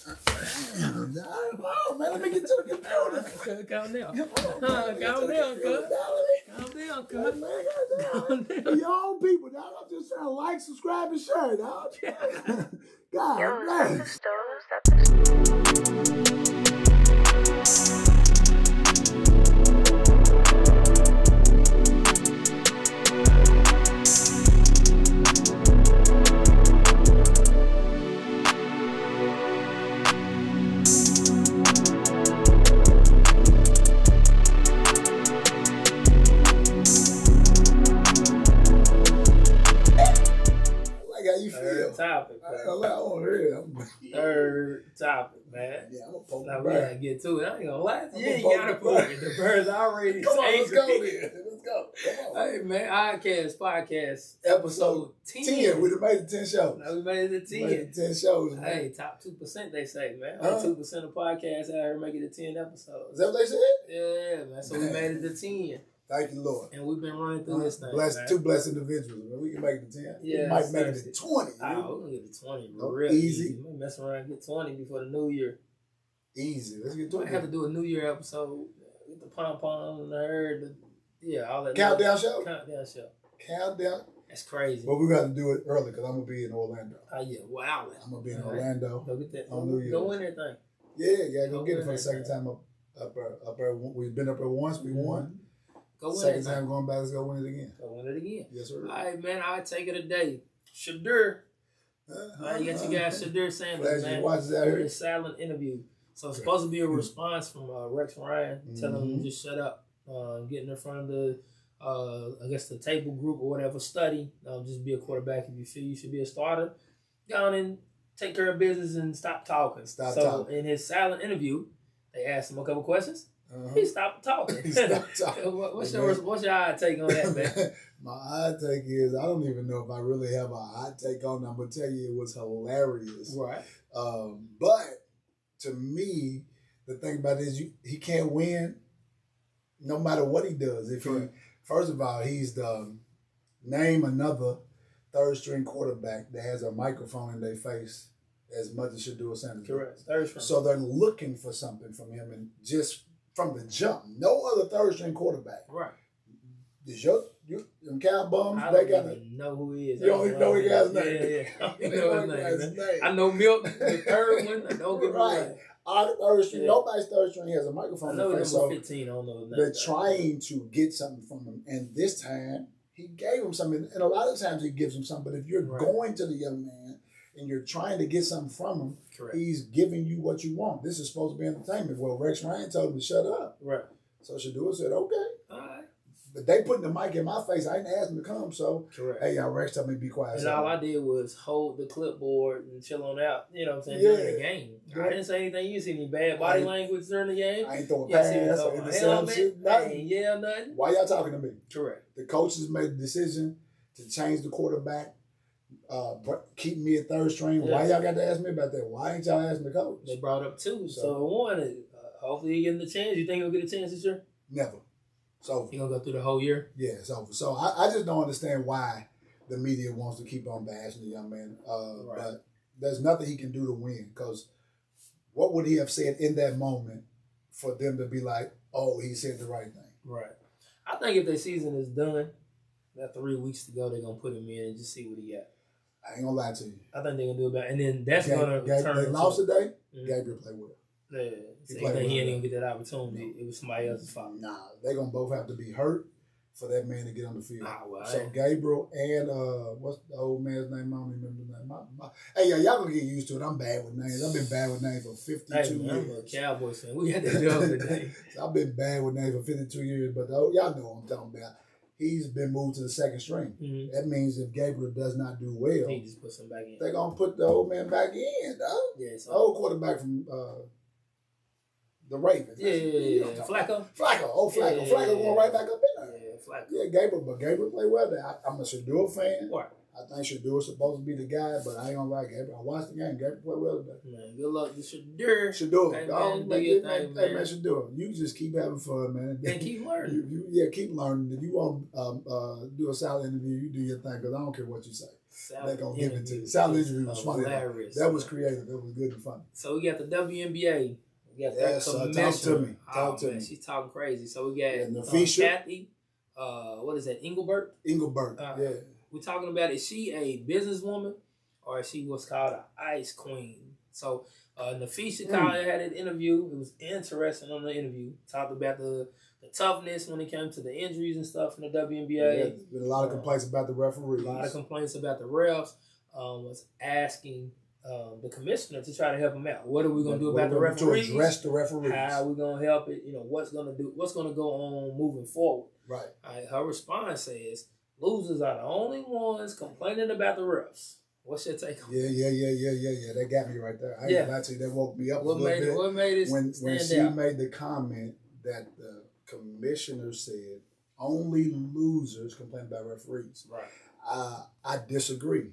Oh, man, let me get to the computer. Calm down. Calm down, cuz. Calm down. Your own people, dog. I'm just trying to like, subscribe, and share, dog. God bless. Third topic, man. Yeah, I'm gonna poke now the we bird. gotta get to it. I ain't gonna lie. You ain't poke gotta the poke bird. it. The bird's already Come on, let's angry. go then. Let's go. Come on. Hey, man, Oddcast Podcast, episode 10. We done made it 10 shows. Now we made it to 10. Made it 10 shows, man. Hey, top 2%, they say, man. 2% of podcasts out here making it to 10 episodes. Is that what they said? Yeah, man. So we made it to 10. Thank you, Lord. And we've been running through this thing, man. Two blessed individuals, man. We can make it to 10. Yeah, we might make it to 20. Oh, we're going to get to 20 No, real easy. easy. We mess around and get 20 before the new year. Easy. Let's get to I it. have to do a New Year episode. Get the pom-pom and the herd. All that. Countdown show? Countdown show. Countdown? That's crazy. But we got to do it early because I'm going to be in Orlando. Oh, yeah. Wow. I'm going to be in Orlando. Go get that. On New Year. Go win that thing. Yeah, go get it for the second time up there. We've been up there once. We won. Go win Second it. time going back, let's go win it again. Go win it again. Yes, sir. All right, man. I'll take it today. Shedeur. You got you guys, Shedeur Sanders, man. Watches out here. His silent interview. So it's supposed to be a response from Rex Ryan telling him to just shut up, getting in front of the, I guess the table group or whatever, study. Just be a quarterback if you feel you should be a starter. Go on and take care of business and stop talking. So in his silent interview, they asked him a couple questions. He stopped talking. What's your eye take on that, man? My eye take is, I don't even know if I really have a eye take on it. I'm going to tell you it was hilarious. Right. But to me, the thing about it is he can't win no matter what he does. First of all, he's the name another third string quarterback that has a microphone in their face as much as Shedeur Sanders. Correct. Third string. So they're looking for something from him, and just from the jump, no other third string quarterback. Right. Is them cow bums? I don't even know who he is. You don't even know his guy's name. Yeah. I don't even know his name. I know Milk, the third one. I don't give a All the third string, nobody's third string has a microphone. I know in the number face, 15. I don't know his name. They're trying to get something from him, and this time he gave him something. And a lot of times he gives him something. But if you're going to the young man and you're trying to get something from him, he's giving you what you want. This is supposed to be entertainment. Well, Rex Ryan told him to shut up. Right. So Shedeur said, okay. All right. But they putting the mic in my face. I didn't ask him to come, so hey, y'all, Rex told me to be quiet. And all I did was hold the clipboard and chill on out, you know what I'm saying, during the game. I didn't say anything. You see any bad body language during the game? I ain't throwing a pass or interception. Nothing. Why y'all talking to me? Correct. The coaches made the decision to change the quarterback, keep me at third string. Yeah. Why y'all got to ask me about that? Why ain't y'all asking the coach? They brought up two. So one, hopefully he getting the chance. You think he'll get a chance this year? Never. So he gonna go through the whole year? Yeah, it's over. So I just don't understand why the media wants to keep on bashing the young man. But there's nothing he can do to win, because what would he have said in that moment for them to be like, oh, he said the right thing? Right. I think if their season is done, got 3 weeks to go, they're gonna put him in and just see what he got. I ain't gonna lie to you. I think they're gonna do about, and then that's gonna turn. They lost today. Gabriel played well. Yeah, so he ain't even get that opportunity. No. It was somebody else's fault. Nah, they're going to both have to be hurt for that man to get on the field. Well, so Gabriel and, what's the old man's name? I don't remember the name. Hey, y'all going to get used to it. I'm bad with names. I've been bad with names for 52 years. I'm a Cowboys fan. We had that job today. So I've been bad with names for 52 years, but y'all know what I'm talking about. He's been moved to the second string. Mm-hmm. That means if Gabriel does not do well, he just puts him back in. They're going to put the old man back in, dog. Yeah, so old quarterback from the Ravens. Yeah. Flacco. Oh, Flacco. Yeah. Flacco going right back up in there. Yeah, Flacco. Yeah, Gabriel played well there. I'm a Shedeur fan. What? I think Shedeur's supposed to be the guy, but I ain't gonna lie, Gabriel. I watched the game. Gabriel played well today. Man, good luck to Shedeur. Hey, man, Shedeur. You just keep having fun, man. And keep learning. Keep learning. If you want to do a silent interview, you do your thing, because I don't care what you say. they're going to give it to you. Salad injury was funny. Hilarious. That was creative. That was good and funny. So we got the WNBA. We got that commissioner. Talk to me. Talk to me. She's talking crazy. So we got Kathy. What is that? Engelbert. Yeah. We're talking about, is she a businesswoman or is she what's called an ice queen? So Nafisha had an interview. It was interesting on the interview. Talked about the toughness when it came to the injuries and stuff in the WNBA. Yeah, there's been a lot of complaints about the referees. A lot of complaints about the refs. Was asking the commissioner to try to help him out. What are we going to do about the referees? To address the referees. How are we going to help it? What's going to go on moving forward? Right. Her response says, losers are the only ones complaining about the refs. What's your take on that? Yeah. That got me right there. I ain't gonna lie to you, that woke me up a little bit. What made it when she made the comment that the commissioner said only losers complain about referees. Right. I disagree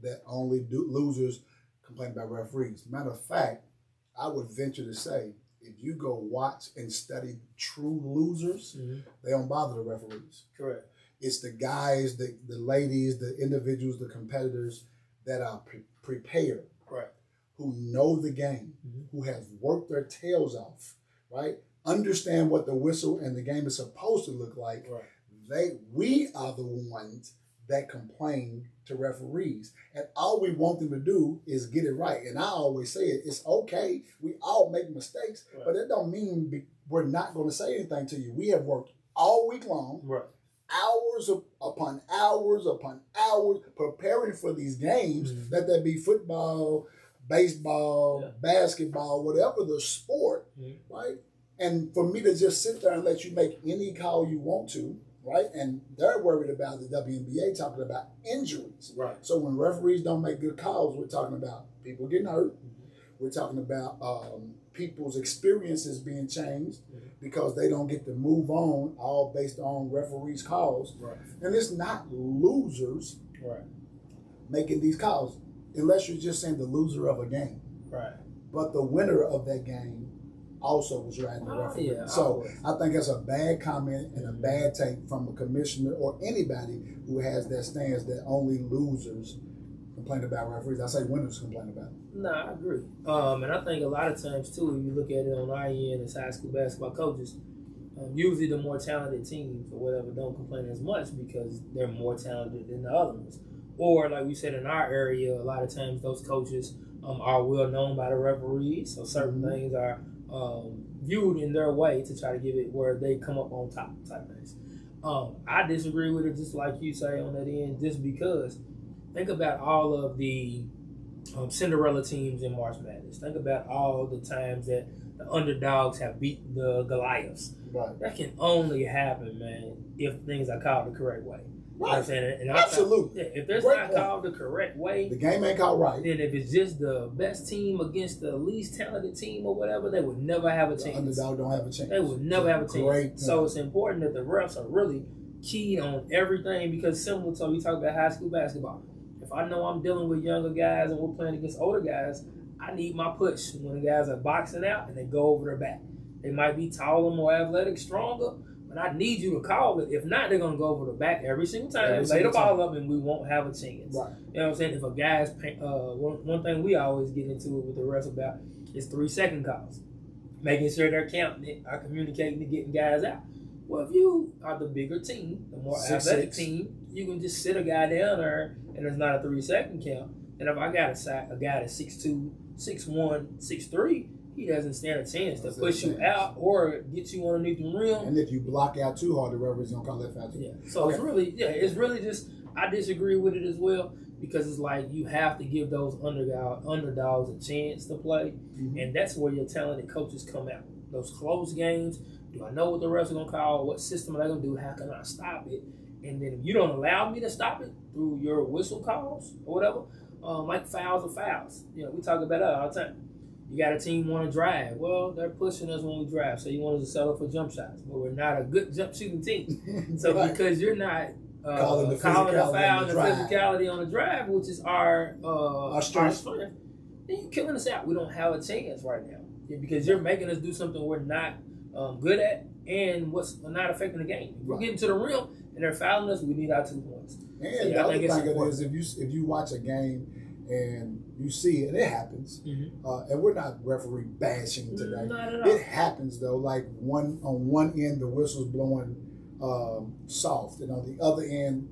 that only losers complain about referees. Matter of fact, I would venture to say, if you go watch and study true losers, they don't bother the referees. Correct. It's the guys, the ladies, the individuals, the competitors that are prepared, right? Who know the game, who have worked their tails off, right? Understand what the whistle and the game is supposed to look like. Right. We are the ones that complain to referees, and all we want them to do is get it right. And I always say it's okay. We all make mistakes, but it don't mean we're not going to say anything to you. We have worked all week long. Right. Hours upon hours preparing for these games, let that be football, baseball, basketball, whatever the sport, right? And for me to just sit there and let you make any call you want to, right? And they're worried about the WNBA talking about injuries. Right. So when referees don't make good calls, we're talking about people getting hurt. We're talking about people's experiences being changed because they don't get to move on, all based on referees' calls. Right. And it's not losers making these calls, unless you're just saying the loser of a game. Right. But the winner of that game also was riding the referee. Yeah, so I think that's a bad comment and a bad take from a commissioner or anybody who has that stance that only losers complain about referees. I say winners complain about them. No, I agree. And I think a lot of times, too, if you look at it on our end as high school basketball coaches, usually the more talented teams or whatever don't complain as much because they're more talented than the other ones. Or, like we said in our area, a lot of times those coaches are well known by the referees, so certain things are viewed in their way to try to give it where they come up on top type things. I disagree with it, just like you say on that end, just because think about all of the Cinderella teams in March Madness. Think about all the times that the underdogs have beat the Goliaths. Right. That can only happen, man, if things are called the correct way. Right. You know what I'm saying? And absolutely. If there's Great not point. called the correct way, the game ain't called right. then if it's just the best team against the least talented team or whatever, they would never have a chance. The underdog don't have a chance. They would never have a chance. Great. So it's important that the refs are really keyed on everything because similar to we talk about high school basketball. If I know I'm dealing with younger guys and we're playing against older guys, I need my push when the guys are boxing out and they go over their back. They might be taller, more athletic, stronger, but I need you to call it. If not, they're going to go over the back every single time. Lay the ball up and we won't have a chance. Right. You know what I'm saying? If a guy's, one thing we always get into it with the refs about is 3-second calls. Making sure they're counting it, are communicating to getting guys out. Well, if you are the bigger team, the more athletic team, you can just sit a guy down there and it's not a 3-second count. And if I got a guy that's 6'2", 6'1", 6'3", he doesn't stand a chance to push you out or get you underneath the rim. And if you block out too hard, the referee's gonna call that foul. Yeah. So it's really just I disagree with it as well because it's like you have to give those underdogs a chance to play, and that's where your talented coaches come out. Those close games. Do I know what the refs are gonna call? What system are they gonna do? How can I stop it? And then if you don't allow me to stop it through your whistle calls or whatever, like fouls are fouls. You know, we talk about that all the time. You got a team want to drive. Well, they're pushing us when we drive, so you want us to settle for jump shots. But we're not a good jump shooting team. So because you're not calling the foul and the physicality on the drive, which is our strength, then you're killing us out. We don't have a chance right now because you're making us do something we're not good at and what's not affecting the game. If we're getting to the rim and they're fouling us, we need our 2 points. And the other thing is, if you watch a game and you see it, and it happens, and we're not referee bashing today. Not at all. It happens though. Like on one end the whistle's blowing soft, and on the other end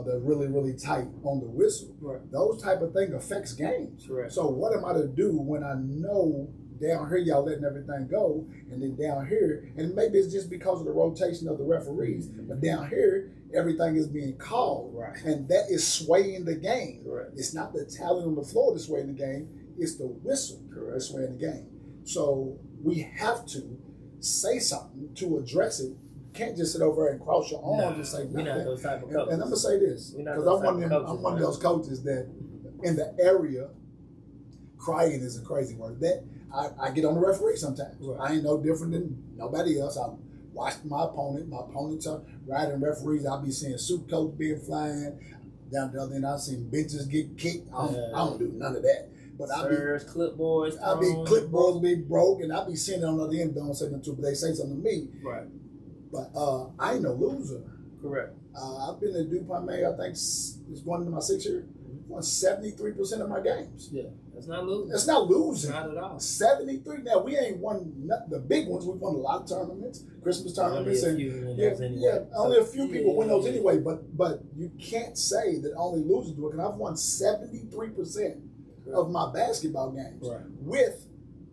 they're really, really tight on the whistle. Right. Those type of things affects games. Right. So what am I to do when I know down here y'all letting everything go, and then down here, and maybe it's just because of the rotation of the referees, but down here everything is being called, right, and that is swaying the game. Correct. It's not the talent on the floor that's swaying the game, it's the whistle that's swaying the game. So we have to say something to address it. You can't just sit over and cross your arms and say nothing. We're not those type of coaches. And I'm gonna say this, because I'm one of those coaches that in the area, crying is a crazy word. That I get on the referee sometimes. Right. I ain't no different than nobody else. I watch my opponent. My opponents are riding referees. I'll be seeing suit coats being flying. Down the other end, I've seen benches get kicked. I don't do none of that. But clipboards be broke, and I'll be seeing it on the other end. Don't say nothing to, but they say something to me. Right. But I ain't no loser. Correct. I've been to DuPont May, I think it's going into my 6th year. Won 73% of my games. Yeah, that's not losing. That's not losing. Not at all. 73. Now we ain't won the big ones. We've won a lot of tournaments, Christmas tournaments, only a few people win those anyway. But you can't say that only losers do it. And I've won 73% of my basketball games with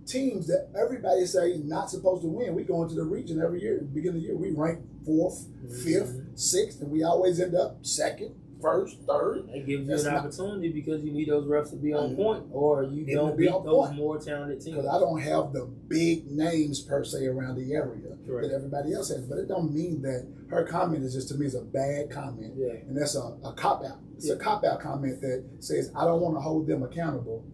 teams that everybody say not supposed to win. We go into the region every year. At the beginning of the year, we rank 4th, 5th, 6th, and we always end up 2nd. 1st, 3rd. It gives you an opportunity because you need those refs to be on point, or you don't beat those more talented teams. Because I don't have the big names per se around the area that everybody else has. But it don't mean that her comment is just, to me, is a bad comment. Yeah. And that's a cop-out. It's a cop-out comment that says, I don't want to hold them accountable,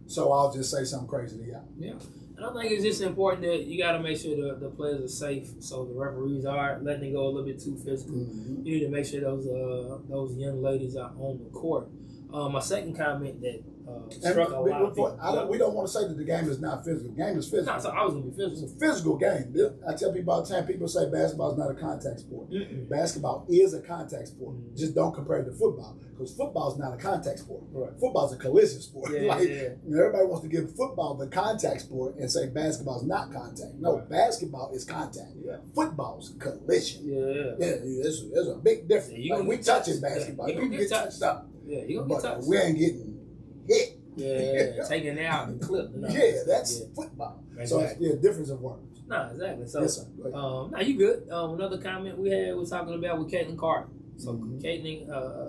so I'll just say something crazy to y'all. Yeah. And I think it's just important that you got to make sure the players are safe, so the referees aren't letting it go a little bit too physical. You need to make sure those young ladies are on the court. My second comment that struck a lot of people. We don't want to say that the game is not physical. The game is physical. No, so I was going to be physical. It's a physical game. I tell people all the time, people say basketball is not a contact sport. Basketball is a contact sport. Just don't compare it to football, because football is not a contact sport. Right. Football is a collision sport. Everybody wants to give football the contact sport and say basketball is not contact. No, basketball is contact. Football is collision. There's a big difference. We touching basketball. People get touched up. Yeah, you're gonna get touched. We ain't getting hit. Yeah, taking it out and clipped. That's football. Exactly. So difference of words. No, exactly. So, yes, sir. now you good. Another comment we had was talking about with Caitlin Clark. So Caitlin,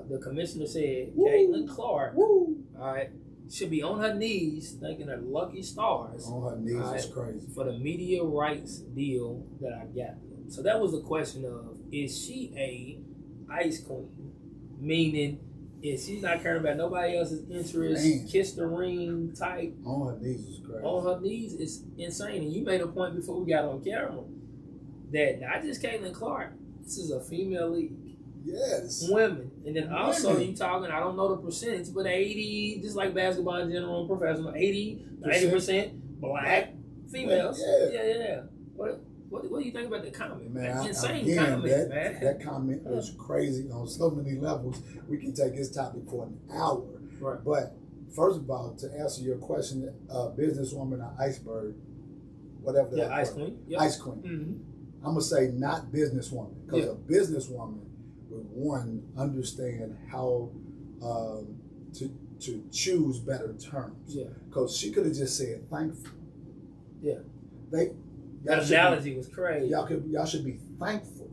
the commissioner said, Caitlin Clark, all right, should be on her knees thanking her lucky stars. On her knees is crazy. For the media rights deal that I got. So that was the question of, is she a ice queen? Meaning, if she's not caring about nobody else's interest, kiss the ring type. On her knees is crazy. On her knees is insane. And you made a point before we got on camera that not just Caitlin Clark, this is a female league. Yes. Women. And then also you talking, I don't know the percentage, but 80, just like basketball in general and professional, 90% black females. Yeah. What do you think about the comment? Man, insane comment, man. That comment is crazy on so many levels. We can take this topic for an hour. Right. But first of all, to answer your question, businesswoman or iceberg, whatever that ice queen. Yep. Ice queen. I'm going to say not businesswoman, because a businesswoman would, one, understand how to choose better terms. Yeah. Because she could have just said thankful. Yeah. That analogy was crazy. Y'all should be thankful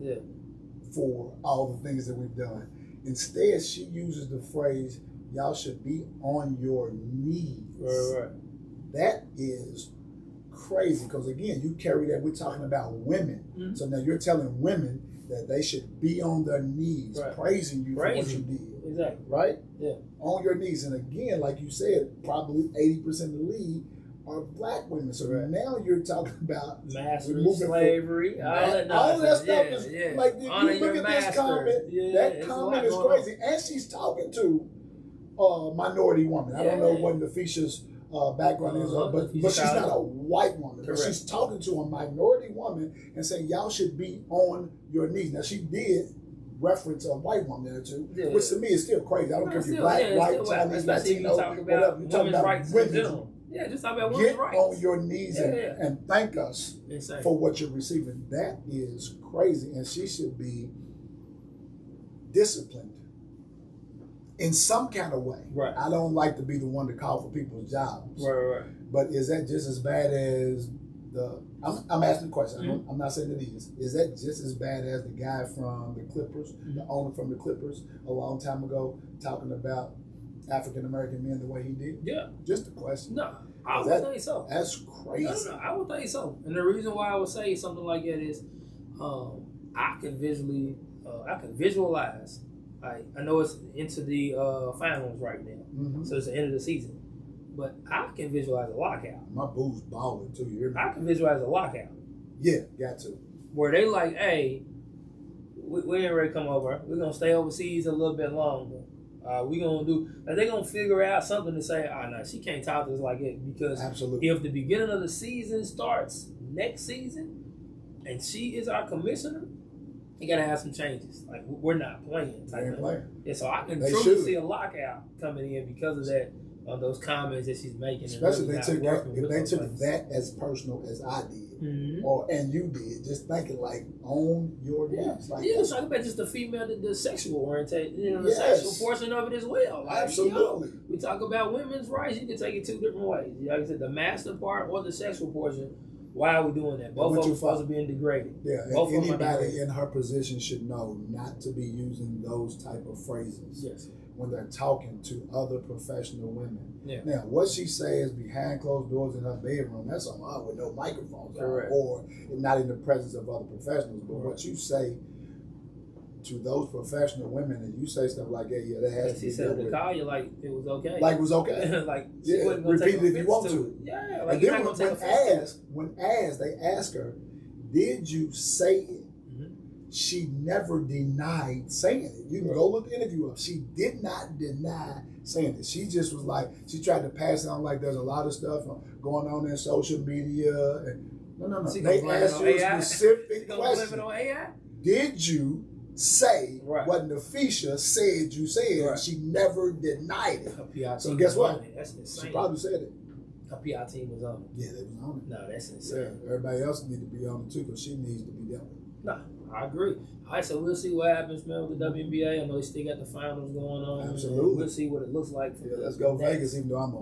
for all the things that we've done. Instead, she uses the phrase, y'all should be on your knees. Right. That is crazy, because again, you carry that, we're talking about women. So now you're telling women that they should be on their knees, praising you for what you did. Exactly. Right? Yeah. On your knees. And again, like you said, probably 80% of the league are black women. So now you're talking about mastery, slavery, all that stuff is like, if you look at this comment, that comment is crazy. And she's talking to a minority woman. I don't know what Nafisha's background is, but she's not a white woman. But she's talking to a minority woman and saying, y'all should be on your knees. Now, she did reference a white woman there too, Yeah. which to me is still crazy. I don't care if you're black, white, Chinese, Latino, whatever. You're talking about women. Yeah, just talk about women's rights. Get on your knees and thank us for what you're receiving. That is crazy, and she should be disciplined in some kind of way. Right. I don't like to be the one to call for people's jobs. Right. But is that just as bad as the? I'm asking the question. Mm-hmm. I'm not saying it is. Is that just as bad as the guy from the Clippers, the owner from the Clippers, a long time ago, talking about African American men the way he did? Yeah. Just a question. No, I would think so. That's crazy. No, I would think so. And the reason why I would say something like that is, I can visualize. I know it's into the finals right now, so it's the end of the season. But I can visualize a lockout. My boo's balling too. You hear me? I can visualize a lockout. Yeah, got to. Where they like, hey, we ain't ready to come over. We're gonna stay overseas a little bit longer. We gonna do. They gonna figure out something to say. No, she can't talk to us like it because absolutely. If the beginning of the season starts next season, and she is our commissioner, you gotta have some changes. Like we're not playing. Yeah, so I can truly see a lockout coming in because of that. Those comments that she's making, especially if they took that as personal as I did, and you did, just thinking like own your knees. Like let's talk about just the female, the sexual orientation, the sexual portion of it as well. Like, absolutely. We talk about women's rights. You can take it two different ways. Like I said, the master part or the sexual portion. Why are we doing that? Both of them supposed to be degraded. Yeah, and anybody in her position should know not to be using those type of phrases. Yes. When they're talking to other professional women. Yeah. Now, what she says behind closed doors in her bedroom, that's on her with no microphones or not in the presence of other professionals. But what you say to those professional women, and you say stuff like that, that has to be said to call you like it was okay. Like it was okay. Like repeat it if you want to. Yeah, like and then when they ask her, did you say it? She never denied saying it. You can go look the interview up. She did not deny saying it. She just was like, she tried to pass it on like there's a lot of stuff going on in social media. No. They asked you a specific question. Did you say what Nafisha said you said? She never denied it. So guess what? She probably said it. Her PR team was on it. Yeah, they was on it. No, that's insane. Yeah, everybody else need to be on it too because she needs to be dealt with. No, I agree. All right, so we'll see what happens, man, with the WNBA. I know they still got the finals going on. Absolutely. We'll see what it looks like. Let's go Vegas, even though I'm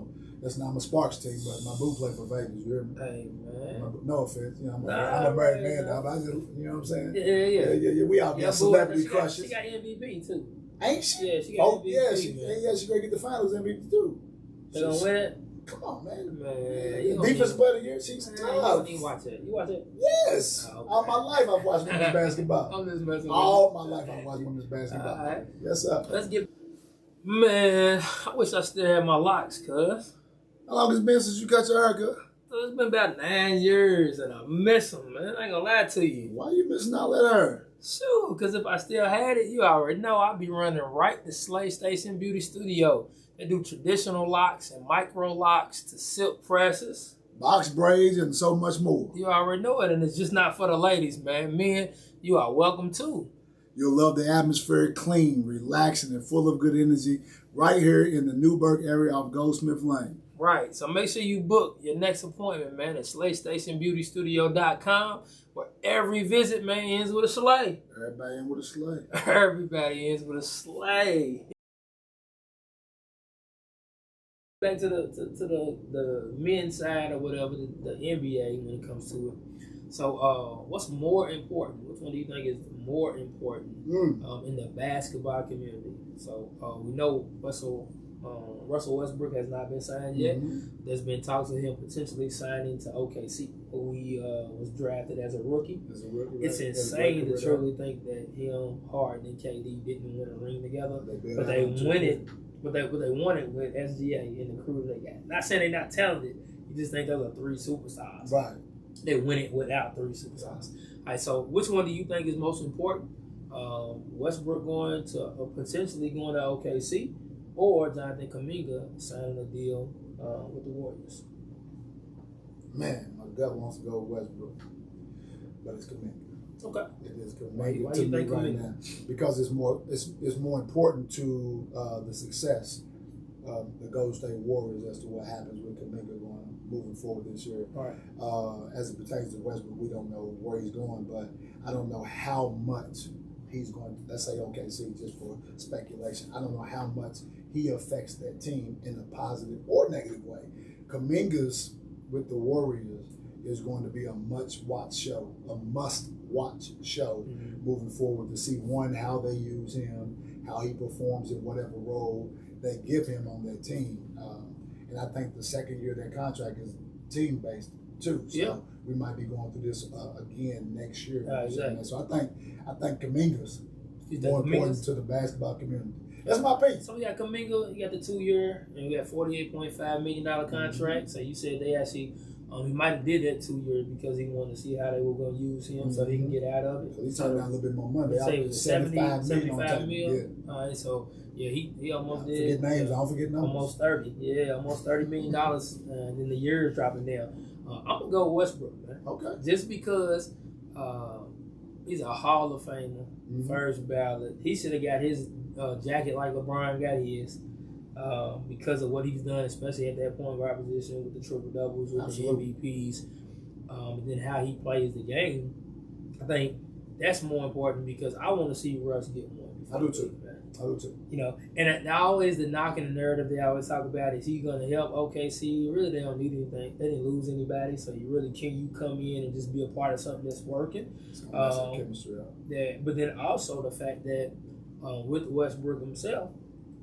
a Sparks team, but my boo play for Vegas. You hear me? Hey, man. No offense. I'm a married man, but I just, you know what I'm saying? Yeah. We out there celebrity crushes. She got MVP, too. Ain't she? Yeah, she got MVP. Yeah, she gonna get the finals MVP, too. They gonna win it? Come on, man. Defensive player of the year, she's tough. You watch it. You watch it? Yes. Oh, okay. All my life I've watched women's basketball. I'm just messing with All my life I've watched women's basketball. All right. Yes, sir. Let's get... Man, I wish I still had my locks, cuz. How long has it been since you cut your haircut? It's been about 9 years, and I miss them, man. I ain't gonna lie to you. Why you missing all that hair? Sure, because if I still had it, you already know I'd be running right to Slay Station Beauty Studio. They do traditional locks and micro locks to silk presses, box braids, and so much more. You already know it, and it's just not for the ladies, man. Men, you are welcome too. You'll love the atmosphere, clean, relaxing, and full of good energy right here in the Newburgh area of Goldsmith Lane. Right, so make sure you book your next appointment, man, at SlayStationBeautyStudio.com, where every visit, man, ends with a slay. Everybody ends with a slay. Everybody ends with a slay. Back to the men's side or whatever, the NBA when it comes to it. So, what's more important? Which one do you think is more important in the basketball community? So, we know Russell Westbrook has not been signed yet. There's been talks of him potentially signing to OKC, who he was drafted as a rookie. It's insane to truly think that him, Harden, and KD didn't win a ring together, but they win it. But they wanted with SGA and the crew they got. Not saying they're not talented. You just think those are three superstars. Right. They win it without three superstars. All right, so which one do you think is most important? Westbrook potentially going to OKC, or Jonathan Kuminga signing a deal with the Warriors? Man, my gut wants to go with Westbrook, but it's Kuminga. Okay. It is Kuminga Why to you me think right Kuminga? now because it's more important to the success of the Golden State Warriors as to what happens with Kuminga moving forward this year. Right. As it pertains to Westbrook, we don't know where he's going, but I don't know how much he's going to, let's say OKC, just for speculation. I don't know how much he affects that team in a positive or negative way. Kuminga's with the Warriors is going to be a must-watch show moving forward to see, one, how they use him, how he performs in whatever role they give him on that team. And I think the second year of that contract is team-based too. So we might be going through this again next year. Exactly. So I think Kuminga's more important to the basketball community. That's my piece. So we got Kuminga, you got the 2-year, and we got $48.5 million contract. So you said they actually, he might have did that 2 years because he wanted to see how they were going to use him so he can get out of it. So he's talking about a little bit more money. They say it was 75 million. million. All right, so he almost did. Forget names. I don't forget numbers. Almost 30. Yeah, almost $30 million. And then the year is dropping down. I'm going to go with Westbrook, man. Okay. Just because he's a Hall of Famer, first ballot. He should have got his jacket like LeBron got his because of what he's done, especially at that point guard position with the triple doubles, with the MVPs, and then how he plays the game. I think that's more important because I want to see Russ get one. I do too. You know, and always the knocking the narrative they always talk about is he going to help OKC? Really, they don't need anything. They didn't lose anybody, so can you come in and just be a part of something that's working? It's going to mess the chemistry up. Yeah, but then also the fact that with Westbrook himself,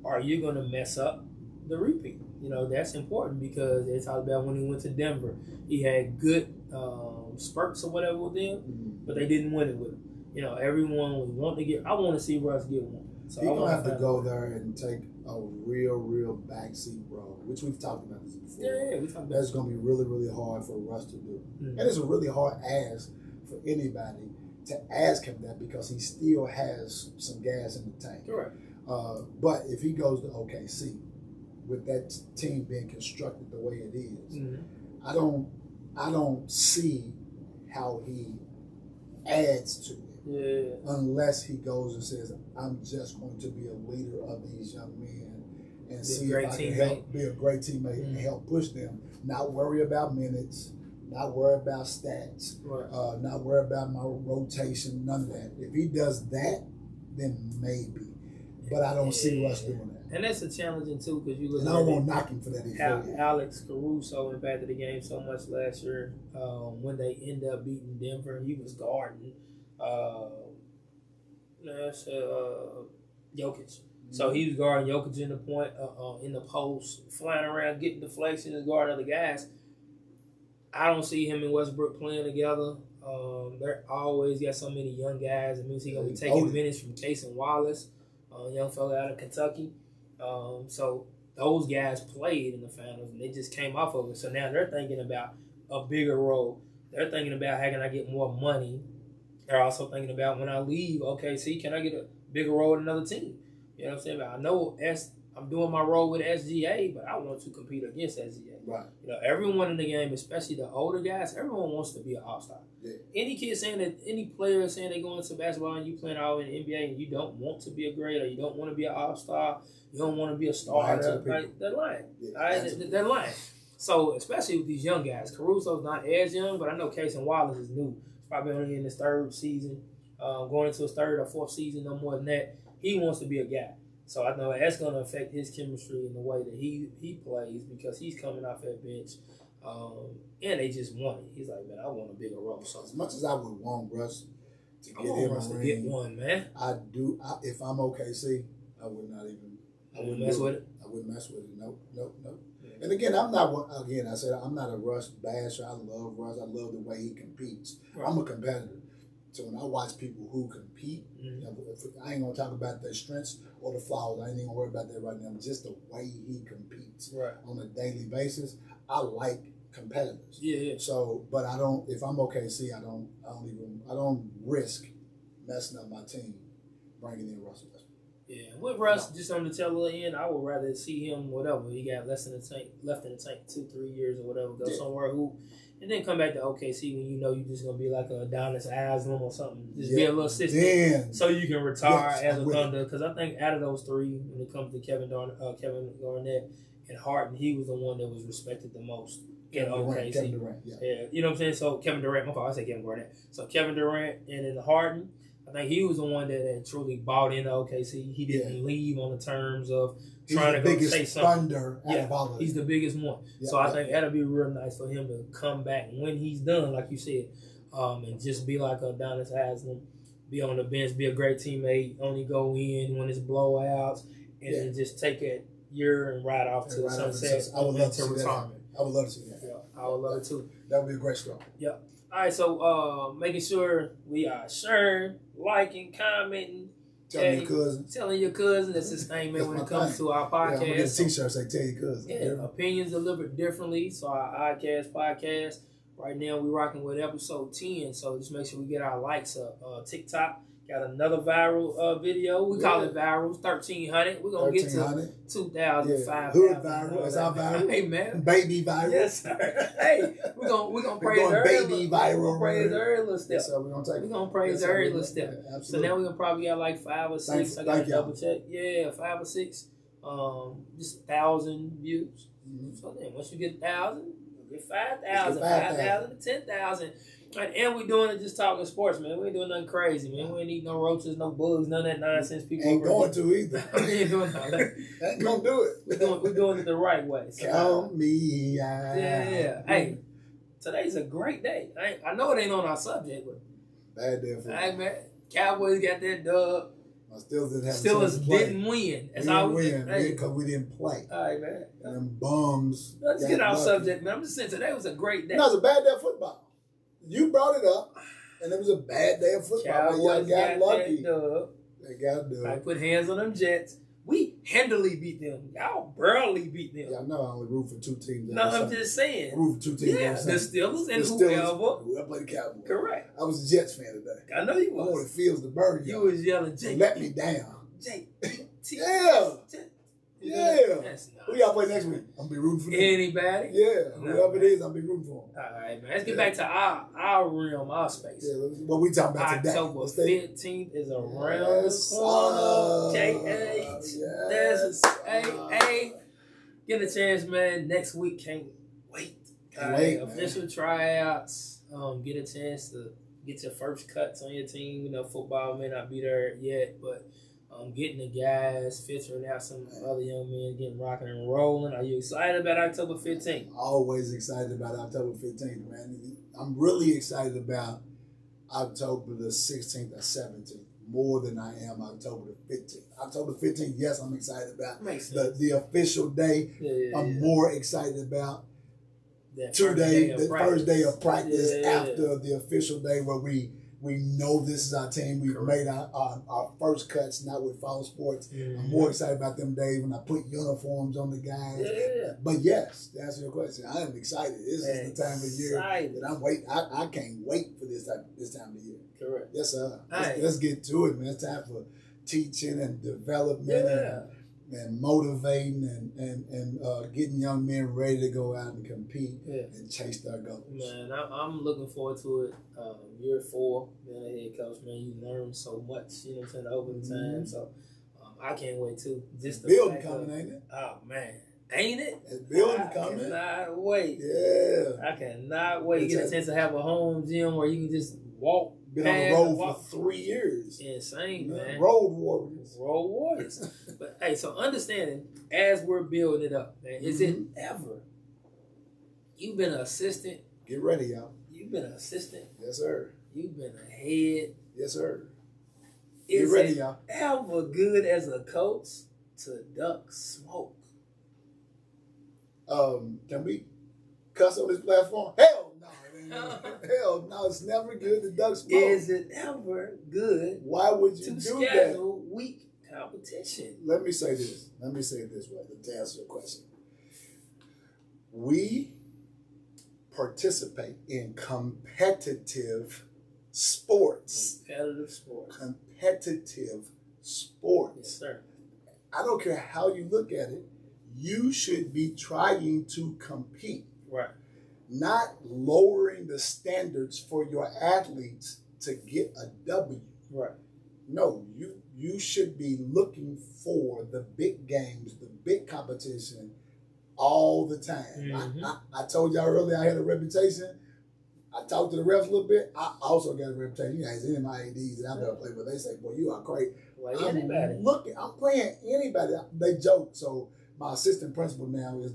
are you going to mess up the repeat? You know, that's important because they talked about when he went to Denver, he had good spurts or whatever with them, but they didn't win it with him. You know, everyone would want to get. I want to see Russ get one. So he's going to have to go there and take a real backseat role, which we've talked about this before. Yeah, we talked about that's going to be really, really hard for Russ to do. And it's a really hard ask for anybody to ask him that because he still has some gas in the tank. Correct. But if he goes to OKC with that team being constructed the way it is, I don't see how he adds to it. Yeah. Unless he goes and says, I'm just going to be a leader of these young men and see if I can help be a great teammate and help push them. Not worry about minutes, not worry about stats, not worry about my rotation, none of that. If he does that, then maybe. But I don't see Russ doing that. And that's a challenging too because you look and I won't knock him for that. How Alex Caruso impacted the game so much last year when they ended up beating Denver. He was guarding Jokic. So he was guarding Jokic in the point, in the post, flying around, getting deflections, guarding other guys. I don't see him and Westbrook playing together. They're always got so many young guys. It means he's going to be taking minutes from Case and Wallace, young fella out of Kentucky. So those guys played in the finals, and they just came off of it. So now they're thinking about a bigger role. They're thinking about how can I get more money. They're also thinking about when I leave OKC, can I get a bigger role with another team? You know what I'm saying? I know I'm doing my role with SGA, but I want to compete against SGA. Right. You know, everyone in the game, especially the older guys, everyone wants to be an all-star. Yeah. Any kid saying that, any player saying they go into basketball and you playing all in the NBA and you don't want to be a great or you don't want to be an all-star, you don't want to be a starter, right? They're lying. Yeah, they're lying. So, especially with these young guys, Caruso's not as young, but I know Case and Wallace is new. He's probably only in his third season, going into his third or fourth season, no more than that. He wants to be a guy. So I know that's going to affect his chemistry in the way that he plays because he's coming off that bench. And they just want it. He's like, man, I want a bigger role. So as much as I would want Russ to get him a ring, to get one, man. I do. If I'm OKC, I would not even. I wouldn't mess with it. I wouldn't mess with it. Nope. Yeah. And again, I'm not. Again, I said I'm not a Russ basher. I love Russ. I love the way he competes. Right. I'm a competitor. So when I watch people who compete, I ain't gonna talk about their strengths or the flaws. I ain't even gonna worry about that right now. Just the way he competes on a daily basis. I like competitors. Yeah. So, but I don't. If I'm OKC, I don't risk messing up my team, bringing in Russell Westbrook. Yeah, with Russ, just on the tail end, I would rather see him, whatever, he got left in the tank 2-3 years or whatever, go somewhere who And then come back to OKC when you know you're just going to be like a Adonis Haslam or something. Just be a little assistant so you can retire as a Thunder. Because I think out of those three, when it comes to Kevin Garnett and Harden, he was the one that was respected the most in OKC. Kevin Durant, yeah. You know what I'm saying? So Kevin Durant, my fault, I said Kevin Garnett. So Kevin Durant and then Harden, I think he was the one that truly bought into OKC. He didn't leave on the terms of trying to go say something. He's the biggest one. Yeah, so I think that'll be real nice for him to come back when he's done, like you said, and just be like Adonis Haslam, be on the bench, be a great teammate, only go in when it's blowouts, and then just take that year and ride off to the sunset. I would love to retirement. I would love to see that. Yeah, I would love it too. That would be a great story. Yeah. All right, so making sure we are sharing, liking, commenting, telling your cousin. Telling your cousin. That's his thing, man, when it comes to our podcast. Yeah, I'm going to get a t-shirt say, tell your cousin. Yeah, opinions delivered differently. So our Oddcast Podcast, right now we're rocking with episode 10. So just make sure we get our likes up. TikTok got another viral video. We call it viral. 1,300. We're going to get to 2,000, 5,000. Hood viral. That's our viral. Hey, man. Baby viral. Yes, sir. Hey, we're gonna praise her. Baby viral. We're going to praise her little step. So we're going to take it. We're going to praise her little step. Absolutely. So now we're going to probably have like 5 or 6. I got to double check. Yeah, 5 or 6. Just 1,000 views. Mm-hmm. So then once you get 1,000, you get 5,000. 5,000 to 10,000. And we're doing it just talking sports, man. We ain't doing nothing crazy, man. We ain't eating no roaches, no bugs, none of that nonsense. People ain't going to either. We ain't doing all that. Ain't gonna do it. We're doing it the right way. So, count me out. Yeah. Hey, today's a great day. I know it ain't on our subject, but bad day for hey, man. Cowboys got that dub. Steelers didn't win. That's all we did. Because we didn't play. All right, man. Them bums. Let's get off subject, man. I'm just saying today was a great day. No, it was a bad day of football. You brought it up, and it was a bad day of football. Cowboys got lucky. They got a dub. I put hands on them Jets. We handily beat them. Y'all barely beat them. Yeah, I know I only root for 2 teams. No, I'm just saying. I root for 2 teams. Yeah, the Steelers and whoever played the Cowboys. Correct. I was a Jets fan today. I know you was. I wanted Fields to burn you. You was yelling, Jake. Let me down. Jake. Yeah. Who y'all play next week? I'm going to be rooting for them. Anybody? Yeah. Whoever it is, I'm going to be rooting for them. All right, man. Let's get back to our realm, our space. Yeah, what we talking about today? October 15th is around the corner. KHSAA. Get a chance, man. Next week. Can't wait. Official tryouts. Get a chance to get your first cuts on your team. You know, football may not be there yet, but getting the guys, filtering out some other young men, getting rocking and rolling. Are you excited about October 15th? Always excited about October 15th, man. I'm really excited about October the 16th or 17th more than I am October the 15th. October 15th, yes, I'm excited about. The official day. I'm more excited about the first day of practice after the official day where we know this is our team. We've made our first cuts, not with Fall Sports. Mm-hmm. I'm more excited about them days when I put uniforms on the guys. Yeah. But yes, to answer your question, I am excited. This is the time of year that I'm waiting. I can't wait for this time of year. Correct. Yes, sir. Let's get to it, man. It's time for teaching and development and motivating and getting young men ready to go out and compete and chase their goals. Man, I'm looking forward to it. Year 4, being a head coach, man, you learn so much, you know what I'm saying, over the time. So I can't wait too. Just the building coming, ain't it? Oh man, ain't it? It's building coming. I cannot wait. Yeah. I cannot wait. Get a chance to have a home gym where you can just walk. Been on the road for 3 years. Insane, man. Road warriors. But hey, so understanding as we're building it up, man, is it ever? You've been an assistant. Get ready, y'all. You've been an assistant. Yes, sir. You've been a head. Yes, sir. Is Get ready, it y'all. ever good as a coach to duck smoke? Can we cuss on this platform? Hell no. Hell no, it's never good to duck smoke. Is it ever good? Why would you do schedule weak competition? Let me say this. Let me say it this way to answer your question. We participate in competitive sports. Competitive sports. Yes, sir. I don't care how you look at it. You should be trying to compete. Right. not lowering the standards for your athletes to get a W. Right. No, you should be looking for the big games, the big competition all the time. Mm-hmm. I told y'all earlier I had a reputation. I talked to the refs a little bit. I also got a reputation. You guys, any of my ADs that I've ever played with, they say, boy, you are great. Like I'm playing anybody. They joke. So my assistant principal now is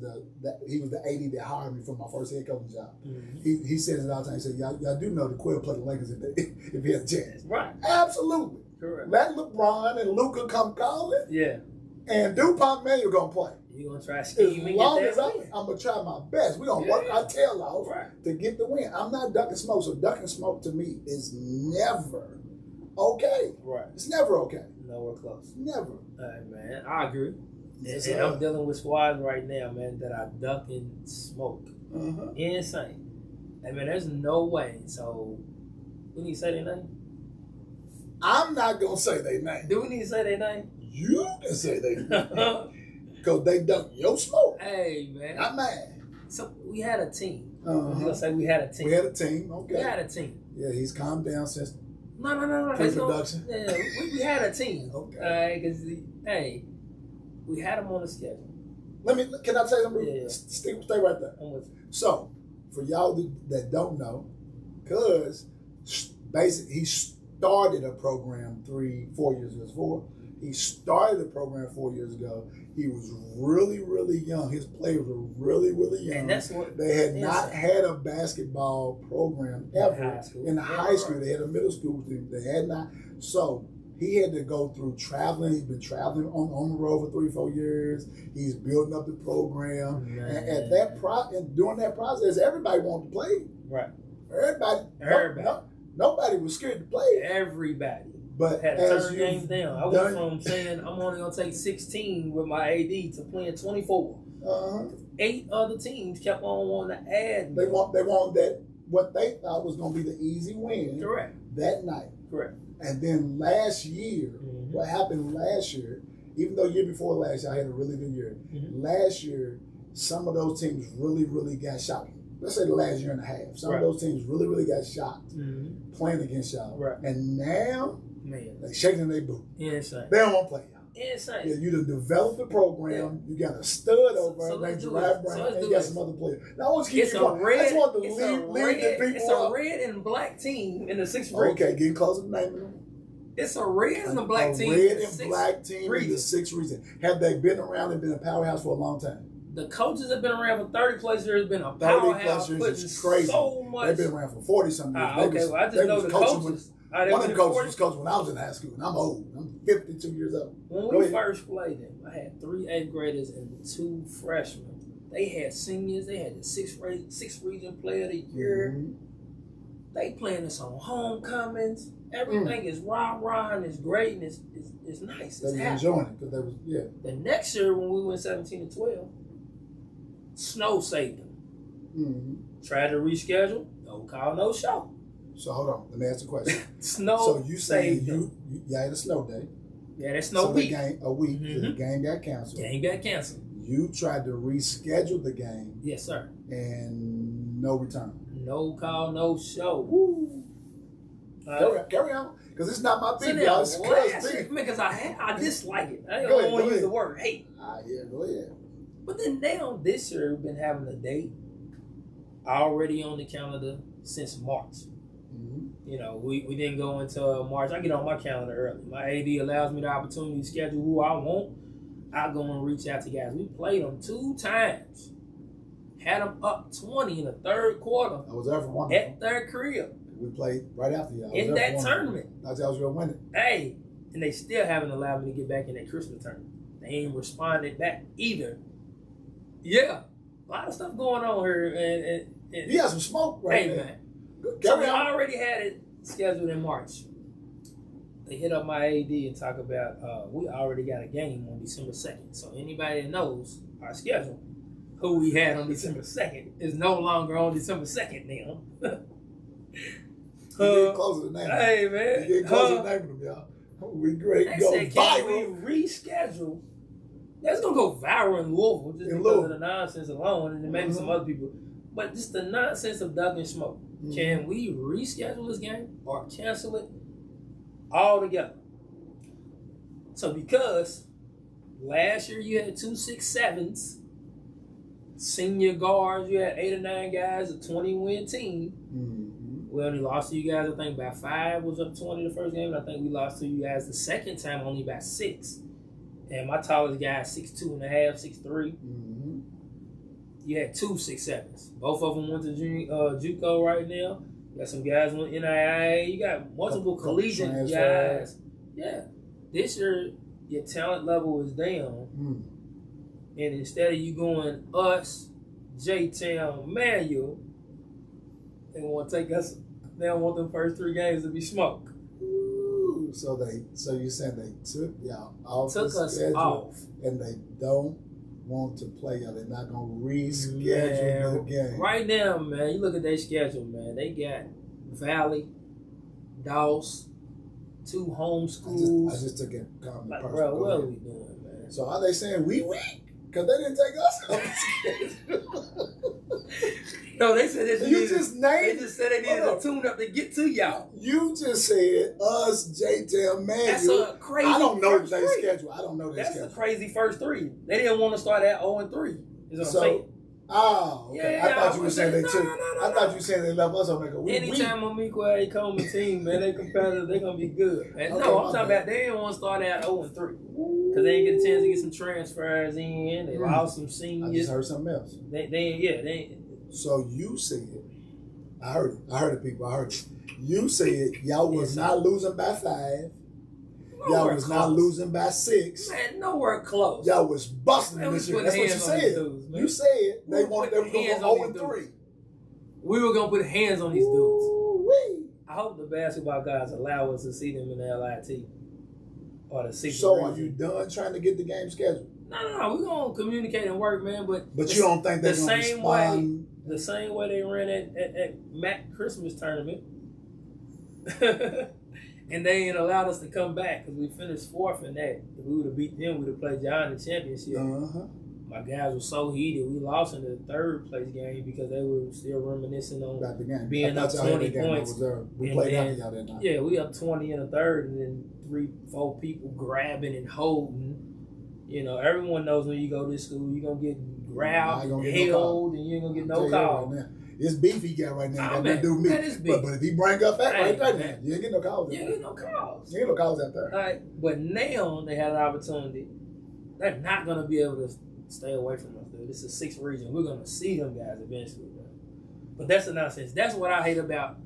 he was the AD that hired me for my first head coaching job. Mm-hmm. He says it all the time. He said, y'all do know the Quill play the Lakers if he had a chance. Right. Absolutely. Correct. Let LeBron and Luka come call it. Yeah. And DuPont Manuel gonna play. You gonna try scheming? As long as I'm gonna try my best. We're gonna work our tail off to get the win. I'm not ducking smoke, so ducking smoke to me is never okay. Right. It's never okay. Nowhere close. Never. All right, man. I agree. Yes, and I'm dealing with squads right now, man, that are ducking smoke. Insane. I mean, there's no way. So, we need to say their name? I'm not gonna say their name. Do we need to say their name? You can say their name. Because they dunk your smoke. Hey, man. Not mine. So, we had a team. I'm going to say we had a team. We had a team, okay. We had a team. Yeah, he's calmed down since No. pre-production. Yeah, we had a team. Okay. Because, hey, we had them on the schedule. Can I say something? Yeah. Stay right there. I'm with you. So, for y'all that don't know, because basically he started a program 3-4 years before. He started a program 4 years ago. He was really, really young. His players were really, really young. And that's what they had not had a basketball program ever in high school. They had a middle school team. They had not. So he had to go through traveling. He's been traveling on the road for 3-4 years. He's building up the program. Man. And at that during that process, everybody wanted to play. Right. Everybody. Nobody was scared to play. Everybody. But had to turn games down. I went from saying I'm only gonna take 16 with my AD to playing 24. 8 other teams kept on wanting to add. They want that what they thought was gonna be the easy win. Correct. That night. Correct. And then last year, what happened last year? Even though year before last year I had a really good year. Last year, some of those teams really, really got shocked. Let's say the last year and a half. Some of those teams really, really got shocked playing against y'all. Right. And now, man, they shaking their boot. Insane. They don't want to play y'all. Insane. Yeah, you done developed the program. You got a stud over named Gerard Brown, and you got some other players. Now, I want to keep you going. I just want to lead the people It's a red and black team in the 6th region. Okay, getting closer to naming them. It's a red and a black team. Red and black team in the 6th region. Have they been around and been a powerhouse for a long time? The coaches have been around for 30 plus years. Been a powerhouse. 30 plus years is crazy. So much. They've been around for 40 something years. Okay, well I just know the coaches. One of the coaches was coaching when I was in high school, and I'm old. I'm 52 years old. When we first played them, I had 3 8th graders and 2 freshmen. They had seniors. They had the 6th region player of the year. They playing us on homecomings. Everything is rah and it's great and it's nice. They were enjoying it because they was The next year when we went 17-12, snow saved them. Tried to reschedule. No call, no show. So hold on, let me ask you a question. Snow. So you saying you had a snow day? Yeah, that snow week. A week. The game got canceled. You tried to reschedule the game. Yes, sir. And no return. No call, no show. Woo. Carry on, because it's not my thing. Because I dislike it. I don't want to use the word hate. Yeah, go ahead. But then now this year we've been having a date already on the calendar since March. You know, we didn't go until March. I get on my calendar early. My AD allows me the opportunity to schedule who I want. I go and reach out to guys. We played them 2 times. Had them up 20 in the 3rd quarter. I was there for one. At their crib. We played right after y'all. In that tournament. I was going to win it. Hey, and they still haven't allowed me to get back in that Christmas tournament. They ain't responded back either. Yeah. A lot of stuff going on here. And you got some smoke right there. Man. So we already had it scheduled in March. They hit up my AD and talk about, we already got a game on December 2nd. So anybody that knows our schedule, who we had on December 2nd, is no longer on December 2nd now. You're getting closer to naming them. Hey, man. You're getting closer to naming them, y'all. We great. They go said, can we reschedule? That's going to go viral in Louisville just because of the nonsense alone, and then maybe some other people. But just the nonsense of ducking smoke. Mm-hmm. Can we reschedule this game or cancel it altogether? So because last year you had 2 6'7s, senior guards, you had 8 or 9 guys, a 20-win team. Mm-hmm. We only lost to you guys, I think, by 5, was up 20 the first game. And I think we lost to you guys the second time only by 6. And my tallest guy is 6'2.5", 6'3". Mm-hmm. You had 2 6'7s. Both of them went to JUCO right now. You got some guys went NIA. You got multiple collegiate guys. Yeah. This year, your talent level is down. Mm. And instead of you going us, J-Town, Manual, they want to take us. They don't want them first 3 games to be smoke. Ooh, so you're saying they took y'all off the schedule, off, and they don't want to play y'all. They're not gonna reschedule the game. Right now, man, you look at their schedule, man. They got Valley, Dawes, 2 home schools. I just took it. Like, bro, what are we doing, man? So are they saying we weak? Because they didn't take us off the schedule. No, they said they just said they needed a tune up to get to y'all. You just said us, J-Town, Manual. That's a crazy. I don't know their schedule. I don't know their schedule. That's a crazy first 3. They didn't want to start at 0-3. Is what I'm saying. Oh, okay. Yeah, I thought you were saying they took. I thought you were saying they left us on like a week. Anytime Amikwa ain't Coleman team, man, they competitive. They gonna be good. And no, I'm talking about they didn't want to start at 0-3 because they didn't get a chance to get some transfers in. They lost some seniors. I just heard something else. They. So you said, I heard it, people. I heard it. You said y'all was not losing by 5. Y'all was not losing by 6. Man, nowhere close. Y'all was busting this year. That's what you said. Dudes, you said they were going to go 0-3. We were going to put hands on these dudes. I hope the basketball guys allow us to see them in the LIT or the 6th. So are you done trying to get the game scheduled? No. We're going to communicate and work, man. But you don't think they're going to respond? The same way they ran at Mac Christmas tournament. And they ain't allowed us to come back because we finished 4th in that. If we would have beat them, we would have played John in the championship. Uh-huh. My guys were so heated. We lost in the 3rd place game because they were still reminiscing on the game. Being up 20 points. We played after y'all that night. Yeah, we up 20 in the 3rd, and then 3-4 people grabbing and holding. You know, everyone knows when you go to school, you're going to get grabbed and held, and you ain't going to get no call. This beef he got right now got nothing to do with me. But if he bring up that right there, you ain't get no calls. You ain't get no calls. You ain't get no calls out there. All right, but now they had an opportunity. They're not going to be able to stay away from us, dude. This is 6th region. We're going to see them guys eventually, man. But that's the nonsense. That's what I hate about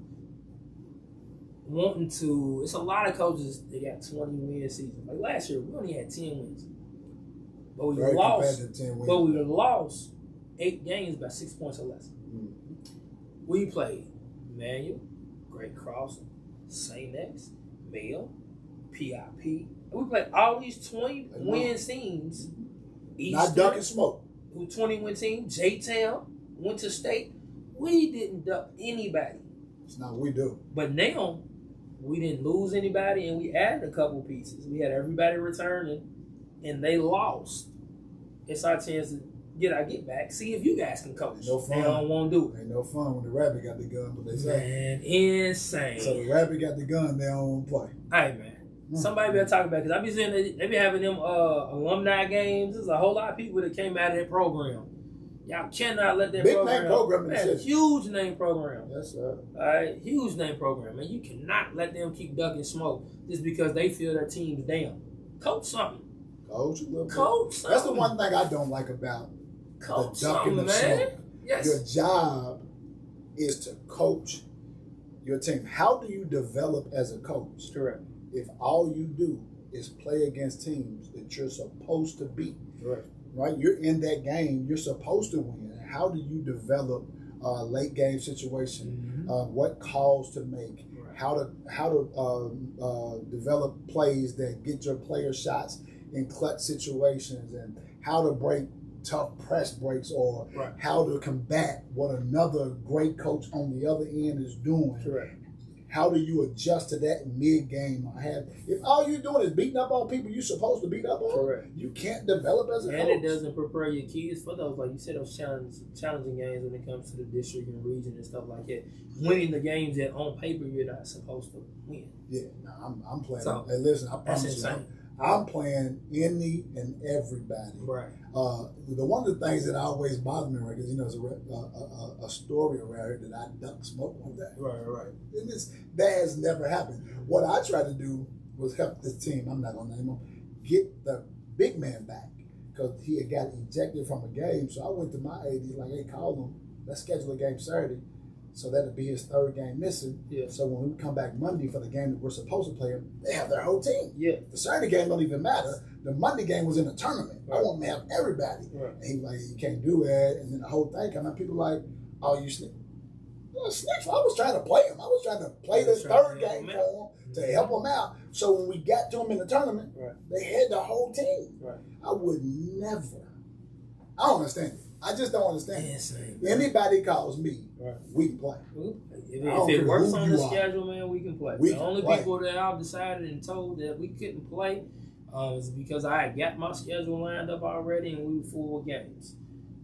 wanting to. It's a lot of coaches that got 20-win seasons. Like last year, we only had 10 wins. But we lost 8 games by 6 points or less. Mm-hmm. We played Manual, Great Crossing, St. X, Mayo, PIP. We played all these 20-win teams. Not ducking smoke. 20-win team. J-Town went to state. We didn't duck anybody. It's not what we do. But now, we didn't lose anybody, and we added a couple pieces. We had everybody returning, and they lost. It's our chance to get our get back. See if you guys can coach. No fun. They don't want to do it. Ain't no fun when the rabbit got the gun, but they say. Man, insane. So the rabbit got the gun, they don't want to play. Hey, man. Somebody better talk about it, because I be seeing they be having them alumni games. There's a whole lot of people that came out of that program. Y'all cannot let that big name program. Man, huge name program. Yes, sir. All right, huge name program. Man, you cannot let them keep ducking smoke just because they feel their team's down. Coach something. Coach a little bit. Coach something. That's the one thing I don't like about coach the ducking of smoke. Yes. Your job is to coach your team. How do you develop as a coach? Correct. If all you do is play against teams that you're supposed to beat. Correct. Right? You're in that game. You're supposed to win. How do you develop a late game situation? Mm-hmm. What calls to make? Right. How to develop plays that get your player shots in clutch situations, and how to break tough press breaks, or how to combat what another great coach on the other end is doing. Correct. how do you adjust to that mid-game? If all you're doing is beating up on people you're supposed to beat up on, correct, you can't develop as a coach. And it doesn't prepare your kids for those, like you said, those challenging games when it comes to the district and region and stuff like that. Winning the games that on paper you're not supposed to win. Yeah, no, I'm playing. So, hey, listen, I promise you, I'm playing any and everybody. Right. One of the things that always bothers me, right, because there's a story around here that I duck smoke one day. Right. And that has never happened. What I tried to do was help this team. I'm not gonna name him. Get the big man back because he had got ejected from a game. So I went to my AD like, hey, call him. Let's schedule a game Saturday. So that'll be his third game missing. Yeah. So when we come back Monday for the game that we're supposed to play, they have their whole team. Yeah. The Saturday game don't even matter. The Monday game was in a tournament. Right. I want to have everybody. Right. And he was like, you can't do that. And then the whole thing came out. People like, oh, you snitch. Well, snitch. I was trying to play him. I was trying to play the third game for him to help him out. So when we got to him in the tournament, they had the whole team. Right. I would never. I don't understand it. I just don't understand it. Anybody calls me, we can play. If it works on the schedule, man, we can play. The only people that I've decided and told that we couldn't play is because I had got my schedule lined up already and we were full of games.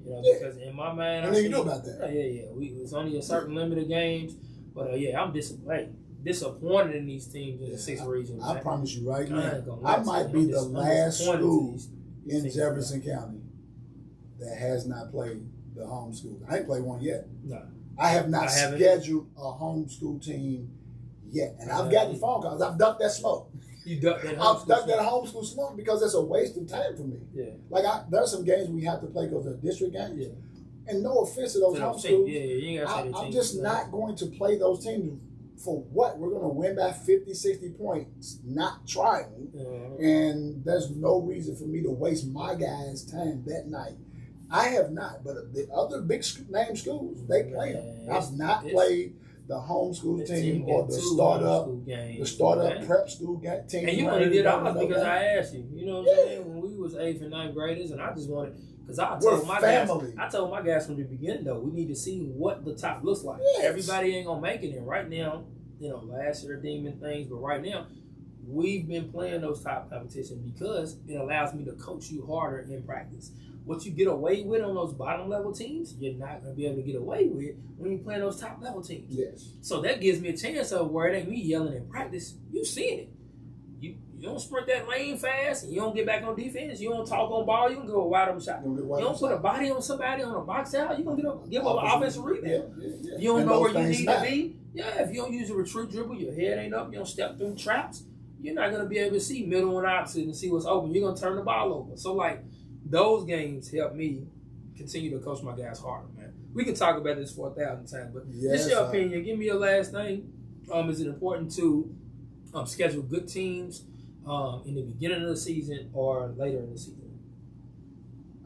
Because in my mind, I know you know about that. It's only a certain limit of games, but I'm disappointed in these teams in the 6th region. I promise you right now, I might be the last school in Jefferson County that has not played the homeschool. I ain't played one yet. No. I have not scheduled a homeschool team yet. And I've gotten phone calls. I've ducked that smoke. You ducked that homeschool smoke? I've ducked that homeschool smoke because it's a waste of time for me. Yeah. Like, there are some games we have to play because they're district games. Yeah. And no offense to those homeschools, I'm just not going to play those teams for what? We're going to win by 50, 60 points, not trying. And there's no reason for me to waste my guys' time that night. I have not, but the other big name schools, they play them. I've not played the homeschool team or the startup prep school team. And you only did ours because I asked you. You know what I'm saying? When we was 8th and 9th graders, and I just wanted, because I told my guys from the beginning though, we need to see what the top looks like. Yes. Everybody ain't gonna make it, and right now, last year demon things, but right now, we've been playing those top competitions because it allows me to coach you harder in practice. What you get away with on those bottom level teams, you're not going to be able to get away with when you're playing those top level teams. Yes. So that gives me a chance of where it ain't me yelling in practice. You seeing it. You don't sprint that lane fast, and you don't get back on defense. You don't talk on ball. You can go a wide open shot. You don't put a body on somebody on a box out. You're going to give up an offensive rebound. Yeah. You don't know where you need to be. Yeah, if you don't use a retreat dribble, your head ain't up, you don't step through traps, you're not going to be able to see middle and opposite and see what's open. You're going to turn the ball over. So, those games help me continue to coach my guys harder, man. We can talk about this for 1,000 times, but just your opinion. Give me your last thing. Is it important to schedule good teams in the beginning of the season or later in the season?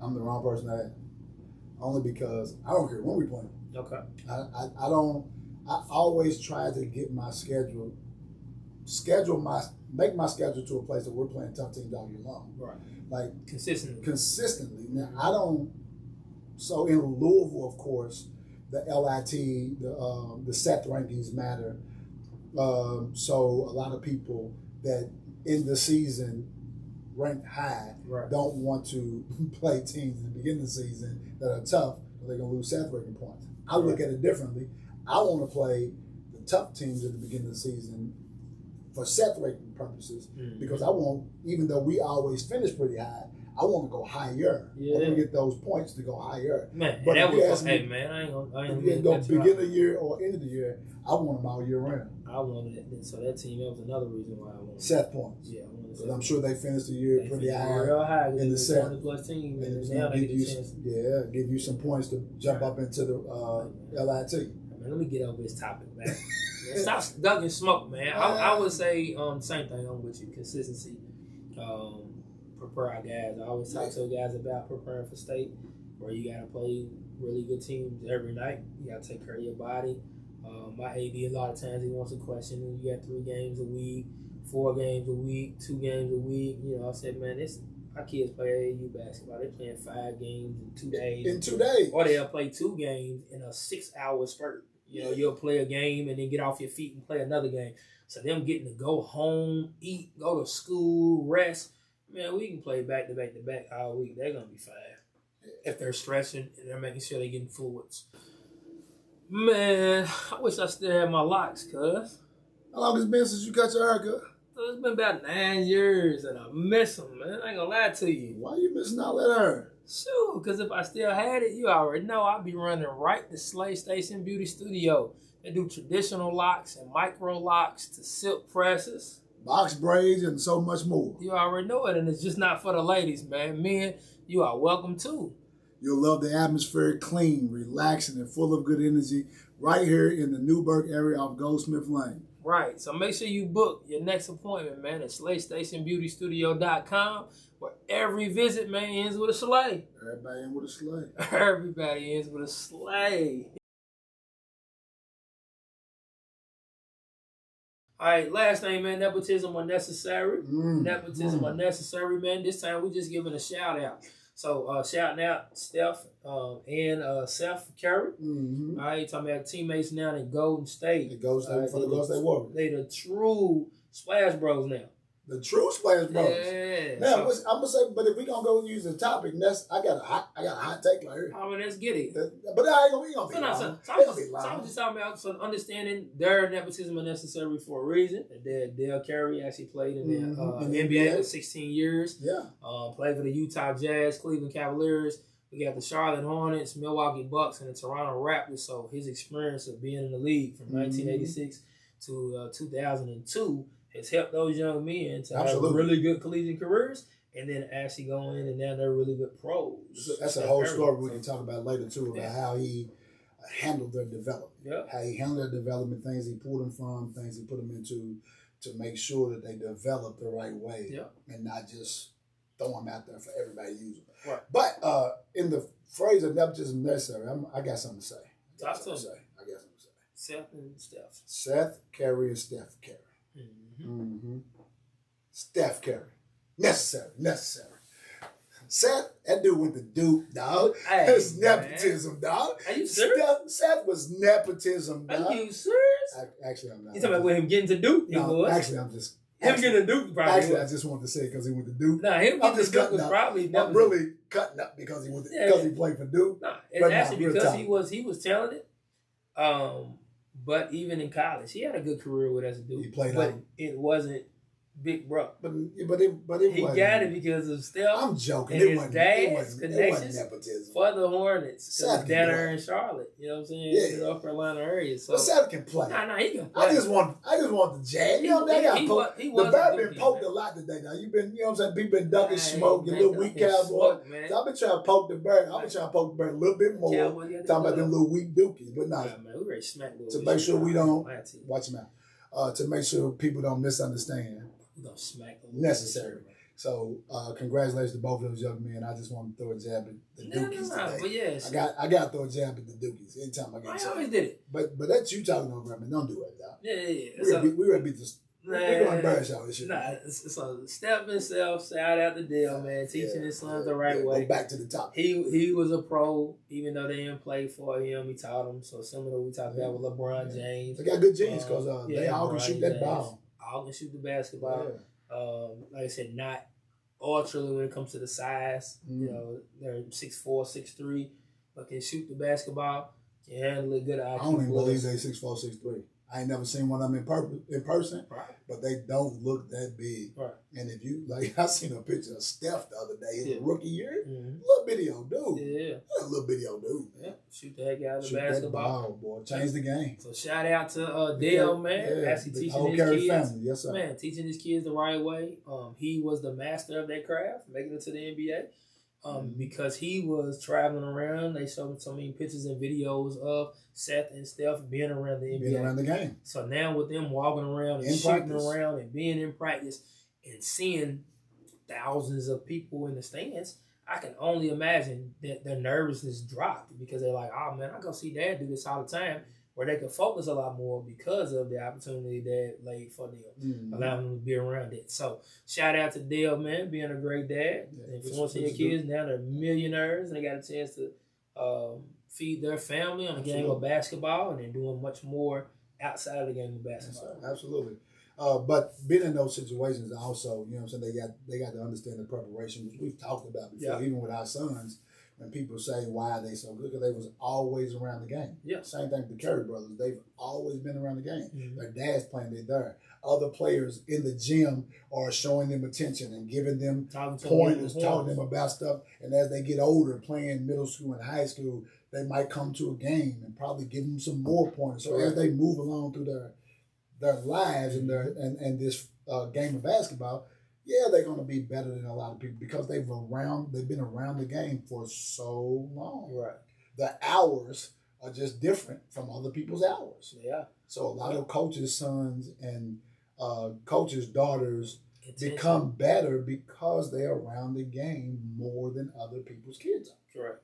I'm the wrong person to ask. Only because I don't care when we play. Okay. I always try to get my make my schedule to a place that we're playing tough teams all year long. Right. Like consistently. Now I don't. So in Louisville, of course, the LIT, the set rankings matter. So a lot of people that in the season ranked high don't want to play teams in the beginning of the season that are tough, or they're gonna lose set ranking points. I look at it differently. I want to play the tough teams at the beginning of the season for set ranking purposes, because I want, even though we always finish pretty high, I want to go higher. Yeah. I want to get those points to go higher. Man, but that was man. I ain't if you go begin of the year or end of the year, I want them all year round. I wanted it. So that team, that was another reason why I wanted set points. Yeah, because I'm sure they finished the year pretty high in the set. Team, and now they give you some points to jump up into the LIT. Man, let me get over this topic, man. Stop ducking smoke, man. I would say same thing. I'm with you. Consistency. Prepare our guys. I always talk to guys about preparing for state, where you got to play really good teams every night. You got to take care of your body. My AD, a lot of times he wants a question. You got 3 games a week, 4 games a week, 2 games a week. I said, man, our kids play AAU basketball. They're playing 5 games in 2 days. In 2 days. Or they'll play 2 games in a 6-hour spurt. You know, you'll play a game and then get off your feet and play another game. So them getting to go home, eat, go to school, rest. Man, we can play back to back to back all week. They're gonna be fine if they're stretching and they're making sure they're getting fluids. Man, I wish I still had my locks, cuz. How long it's been since you got your haircut? It's been about 9 years and I miss them, man. I ain't gonna lie to you. Why you missing all that hair? Sure, because if I still had it, you already know I'd be running right to Slay Station Beauty Studio. They do traditional locks and micro locks to silk presses, box braids, and so much more. You already know it, and it's just not for the ladies, man. Men, you are welcome too. You'll love the atmosphere, clean, relaxing, and full of good energy right here in the Newburgh area of Goldsmith Lane. Right, so make sure you book your next appointment, man, at SlayStationBeautyStudio.com, where every visit, man, ends with a slay. Everybody ends with a slay. Everybody ends with a slay. All right, last thing, man, nepotism unnecessary. Nepotism unnecessary, man. This time we just giving a shout out. So shouting out Steph and Seth Curry. All right, talking about teammates now in Golden State. The Golden State for the Golden State Warriors. They the true Splash Bros now. The true Splash Bros. Yeah. Now I'm gonna say, but if we gonna go use the topic, I got a hot take right here. I mean, let's get it. But I ain't gonna be long. So I'm just talking about understanding their nepotism unnecessary for a reason. Dale Curry actually played in the NBA for 16 years. Yeah. Played for the Utah Jazz, Cleveland Cavaliers. We got the Charlotte Hornets, Milwaukee Bucks, and the Toronto Raptors. So his experience of being in the league from 1986 to 2002 has helped those young men to have really good collegiate careers and then actually go in and now they're really good pros. So that's a whole story we can talk about later too, about how he handled their development. Yeah. How he handled their development, things he pulled them from, things he put them into to make sure that they develop the right way and not just throw them out there for everybody to use them. Right. But in the phrase of nepotism necessary, I got something to say. Seth and Steph. Seth Curry and Steph Curry. Steph Curry. Necessary. Seth, that dude went to Duke, dog. Hey, that's nepotism, dog. Are you serious? Seth was nepotism, dog. Are you serious? Actually, I'm not. You talking about with him getting to Duke? Actually, I'm just. Him getting to Duke, probably. Actually, I just wanted to say it because he went to Duke. Nah, him getting to Duke was probably nepotism. I'm really cutting up because he went because he played for Duke. Nah, it's actually because he was talented. But even in college, he had a good career with us at Duke. He played but it wasn't big bro. But it he got it because of Steph. I'm joking. And his dad's connections nepotism for the Hornets. Because his dad are in Charlotte. You know what I'm saying? Yeah. In the North Carolina area. So but Seth can play. Nah, he can play. I just want the jab. You know what I'm saying? The bird been poked a lot today. Now you know what I'm saying? People been ducking smoke, your little weak cowboy. So I've been trying to poke the bird. I've been trying to poke the bird a little bit more. Talking about them little weak dookies, but nah. Man, we ready to smack to make sure we don't watch them out. To make sure people don't misunderstand. We're gonna smack them. Necessary. So congratulations to both of those young men. I just want to throw a jab at the Dookies today. But yes, I got to throw a jab at the Dookies anytime I get. I always did it. But that's you talking over me. Don't do it, dog. Yeah. We're gonna beat this. We're gonna embarrass y'all this year. Nah, so Steph himself, shout out to Dale, man, teaching his sons the right way. Go back to the top. He was a pro, even though they didn't play for him. He taught them. So similar to what we talked about with LeBron James. They got good genes because they all can shoot that ball. All can shoot the basketball. Like I said, not ultra when it comes to the size. You know, they're 6'4", 6'3", but can shoot the basketball. Can handle it good. I don't even believe they 6'4", 6'3". I ain't never seen one of them in person, but they don't look that big. Right. And if you I seen a picture of Steph the other day in the rookie year, little bitty old dude. Yeah, a little bitty old dude. Yeah, shoot the heck out of the That basketball. ball, boy, change the game. So shout out to Dale, man, actually teaching his kids. Family. Yes, sir. Man, teaching his kids the right way. He was the master of that craft, making it to the NBA. Because he was traveling around. They showed so many pictures and videos of Seth and Steph being around the NBA. Being around the game. So now with them walking around and shooting around and being in practice and seeing thousands of people in the stands, I can only imagine that their nervousness dropped because they're like, oh, man, I go see Dad do this all the time, where they can focus a lot more because of the opportunity that laid for them, allowing them to be around it. So shout out to Dale, man, being a great dad, influencing your kids. Now they're millionaires, and they got a chance to feed their family on the game of basketball, and they're doing much more outside of the game of basketball. Absolutely. But being in those situations also, you know what I'm saying, they got to understand the preparation, which we've talked about before, even with our sons. When people say, why are they so good? Because they was always around the game. Yeah. Same thing with the Curry brothers. They've always been around the game. Their dad's playing, they're there. Other players in the gym are showing them attention and giving them pointers, talking to them about stuff. And as they get older, playing middle school and high school, they might come to a game and probably give them some more pointers. So as they move along through their lives and this game of basketball, they're going to be better than a lot of people because they've been around the game for so long. Right. The hours are just different from other people's hours. Yeah. So a lot of coaches' sons and coaches' daughters become better because they're around the game more than other people's kids are. Correct.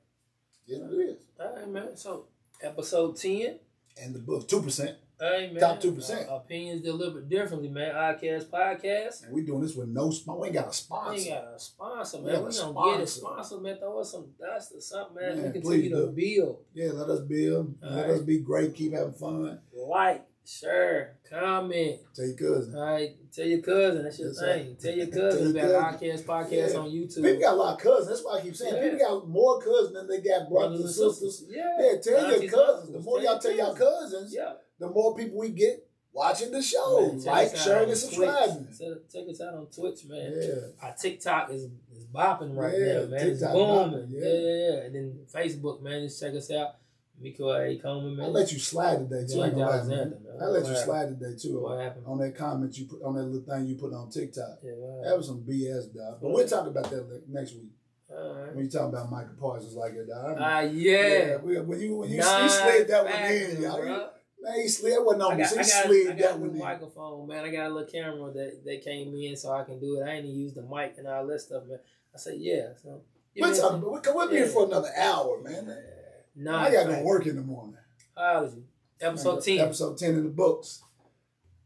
Yes, it is. All right, man. So episode 10. And the book, 2%. Hey, man. Top 2%. Opinions delivered differently, man. Oddcast Podcast. And we're doing this with no sponsor. We ain't got a sponsor. We ain't got a sponsor, man. We gonna get a sponsor, man. Throw us some dust or something, man. We continue to build. Yeah, let us build. Let us be great. Keep having fun. Like, share, comment. Tell your cousin. All right. Tell your cousin. That's your thing. Right. Tell your cousin about Oddcast Podcast on YouTube. People got a lot of cousins. That's why I keep saying people got more cousins than they got brothers and sisters. Yeah. Tell your cousins. The more y'all tell your cousins, the more people we get watching the show. Like, sharing, and subscribing. Check us out on Twitch, man. Yeah. Our TikTok is bopping right now, man. It's booming. Bopping, yeah. And then Facebook, man, just check us out. Miko A. Coleman, man. I let you slide today too. I let you slide today too. What happened? On that comment you put on that little thing you put on TikTok. Yeah, that was some BS, dog. But we'll talk about that next week. All right. When you talk about Michael Parsons like that, dog. When you slid that one in, y'all. Man, he slid. That wasn't on me. He slid that one in. Microphone, man. I got a little camera that they came in so I can do it. I ain't even use the mic and all that stuff, man. I said, So we'll be here for another hour, man. I got to go work in the morning. How old is you? Episode 10. Episode 10 in the books.